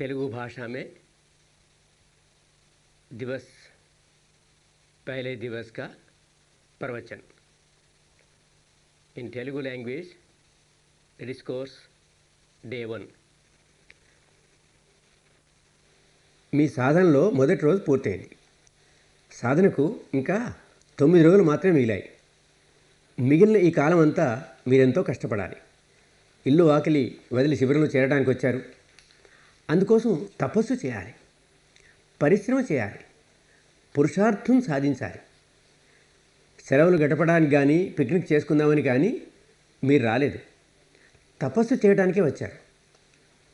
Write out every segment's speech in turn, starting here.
तेलुगु भाषा में दिवस पहले दिवस का प्रवचन इन तेलुगु लैंग्वेज डिस्कोर्स डे 1। మీ సాధనలో మొదటి రోజు పూర్తయింది. సాధనకు ఇంకా 9 రోజులు మాత్రమే మిగిలాయి. మిగిలిన ఈ కాలం అంతా మీరెంతో కష్టపడాలి. ఇల్లు వాకిలి వదిలి శిబిరంలో చేరడానికి వచ్చారు. అందుకోసం తపస్సు చేయాలి, పరిశ్రమ చేయాలి, పురుషార్థం సాధించాలి. సెలవులు గడపడానికి కానీ పిక్నిక్ చేసుకుందామని కానీ మీరు రాలేదు, తపస్సు చేయడానికే వచ్చారు.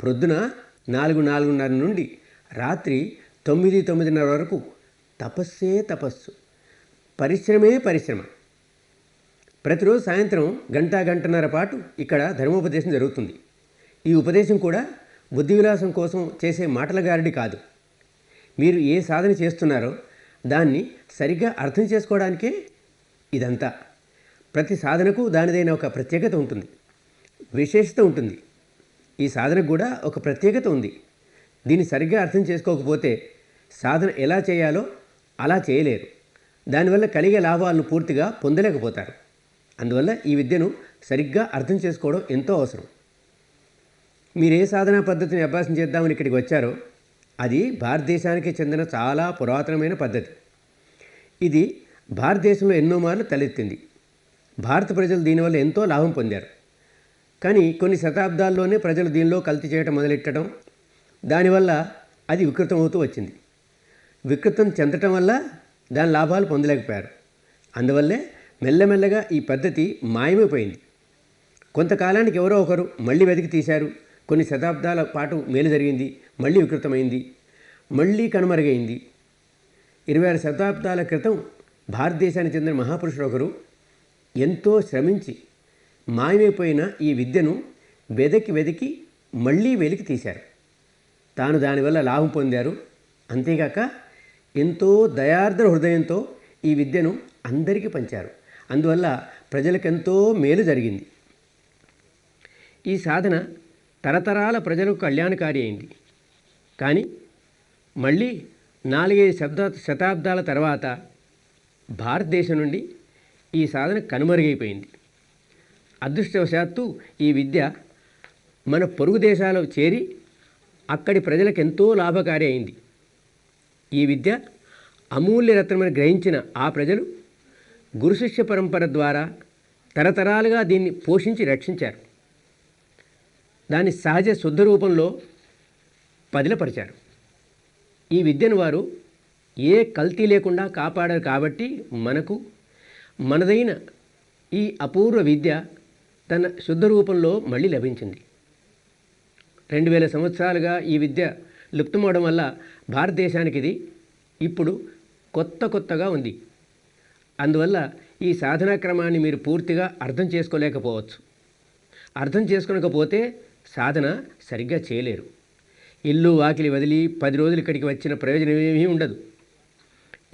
ప్రొద్దున 4-4:30 నుండి రాత్రి 9-9:30 వరకు తపస్సే తపస్సు, పరిశ్రమే పరిశ్రమ. ప్రతిరోజు సాయంత్రం గంటన్నర పాటు ఇక్కడ ధర్మోపదేశం జరుగుతుంది. ఈ ఉపదేశం కూడా బుద్ధి విలాసం కోసం చేసే మాటల గారడి కాదు. మీరు ఏ సాధన చేస్తున్నారో దాన్ని సరిగ్గా అర్థం చేసుకోవడానికే ఇదంతా. ప్రతి సాధనకు దానిదైన ఒక ప్రత్యేకత ఉంటుంది, విశేషత ఉంటుంది. ఈ సాధనకు కూడా ఒక ప్రత్యేకత ఉంది. దీన్ని సరిగ్గా అర్థం చేసుకోకపోతే సాధన ఎలా చేయాలో అలా చేయలేరు. దానివల్ల కలిగే లాభాలను పూర్తిగా పొందలేకపోతారు. అందువల్ల ఈ విద్యను సరిగ్గా అర్థం చేసుకోవడం ఎంతో అవసరం. మీరు ఏ సాధనా పద్ధతిని అభ్యాసం చేద్దామని ఇక్కడికి వచ్చారో అది భారతదేశానికి చెందిన చాలా పురాతనమైన పద్ధతి. ఇది భారతదేశంలో ఎన్నో మార్లు తలెత్తింది. భారత ప్రజలు దీనివల్ల ఎంతో లాభం పొందారు. కానీ కొన్ని శతాబ్దాల్లోనే ప్రజలు దీనిలో కల్తీ చేయడం మొదలెట్టడం, దానివల్ల అది వికృతం అవుతూ వచ్చింది. వికృతం చెందటం వల్ల దాని లాభాలు పొందలేకపోయారు. అందువల్లే మెల్లమెల్లగా ఈ పద్ధతి మాయమైపోయింది. కొంతకాలానికి ఎవరో ఒకరు మళ్ళీ వెతికి తీశారు. కొన్ని శతాబ్దాల పాటు మేలు జరిగింది, మళ్ళీ వికృతమైంది, మళ్ళీ కనుమరుగైంది. 26 శతాబ్దాల క్రితం భారతదేశానికి చెందిన మహాపురుషుడు ఒకరు ఎంతో శ్రమించి మాయమైపోయిన ఈ విద్యను వెతికి మళ్ళీ వెలికి తీశారు. తాను దానివల్ల లాభం పొందారు. అంతేగాక ఎంతో దయార్ద్ర హృదయంతో ఈ విద్యను అందరికీ పంచారు. అందువల్ల ప్రజలకెంతో మేలు జరిగింది. ఈ సాధన తరతరాల ప్రజలకు కళ్యాణకారి అయింది. కానీ మళ్ళీ 4-5 శతాబ్దాల తర్వాత భారతదేశం నుండి ఈ సాధన కనుమరుగైపోయింది. అదృష్టవశాత్తు ఈ విద్య మన పొరుగు దేశాల్లో చేరి అక్కడి ప్రజలకు ఎంతో లాభకారి అయింది. ఈ విద్య అమూల్య రత్నమని గ్రహించిన ఆ ప్రజలు గురు శిష్య పరంపర ద్వారా తరతరాలుగా దీన్ని పోషించి రక్షించారు. దాని సహజ శుద్ధ రూపంలో పదిలపరిచారు. ఈ విద్యను వారు ఏ కల్తీ లేకుండా కాపాడారు. కాబట్టి మనకు మనదైన ఈ అపూర్వ విద్య తన శుద్ధ రూపంలో మళ్ళీ లభించింది. 2000 సంవత్సరాలుగా ఈ విద్య లుప్తమవడం వల్ల భారతదేశానికి ఇది ఇప్పుడు కొత్తగా ఉంది. అందువల్ల ఈ సాధనా క్రమాన్ని మీరు పూర్తిగా అర్థం చేసుకోలేకపోవచ్చు. అర్థం చేసుకోకపోతే సాధన సరిగ్గా చేయలేరు. ఇల్లు వాకిలి వదిలి 10 రోజులు ఇక్కడికి వచ్చిన ప్రయోజనం ఏమీ ఉండదు.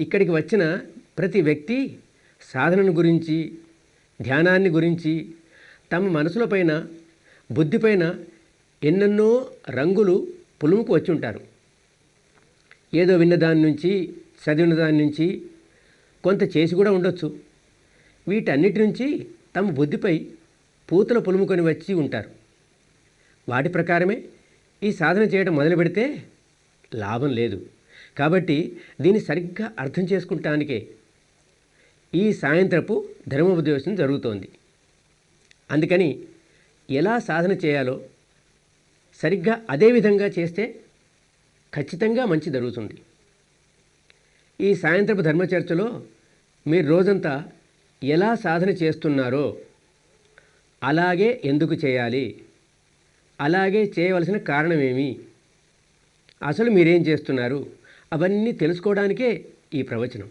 ఇక్కడికి వచ్చిన ప్రతి వ్యక్తి సాధనను గురించి, ధ్యానాన్ని గురించి, తమ మనసుల పైన, బుద్ధిపైన ఎన్నెన్నో రంగులు పులుముకు వచ్చి ఉంటారు. ఏదో విన్న దాని నుంచి, చదివిన దాని నుంచి కొంత చేసి కూడా ఉండొచ్చు. వీటన్నిటి నుంచి తమ బుద్ధిపై పూతల పులుముకొని వచ్చి ఉంటారు. వాటి ప్రకారమే ఈ సాధన చేయడం మొదలు పెడితే లాభం లేదు. కాబట్టి దీన్ని సరిగ్గా అర్థం చేసుకుంటానికే ఈ సాయంత్రపు ధర్మోపదేశం జరుగుతోంది. అందుకని ఎలా సాధన చేయాలో సరిగ్గా అదే విధంగా చేస్తే ఖచ్చితంగా మంచి జరుగుతుంది. ఈ సాయంత్రపు ధర్మచర్చలో మీరు రోజంతా ఎలా సాధన చేస్తున్నారో అలాగే ఎందుకు చేయాలి, అలాగే చేయవలసిన కారణమేమి, అసలు మీరేం చేస్తున్నారు, అవన్నీ తెలుసుకోవడానికే ఈ ప్రవచనం.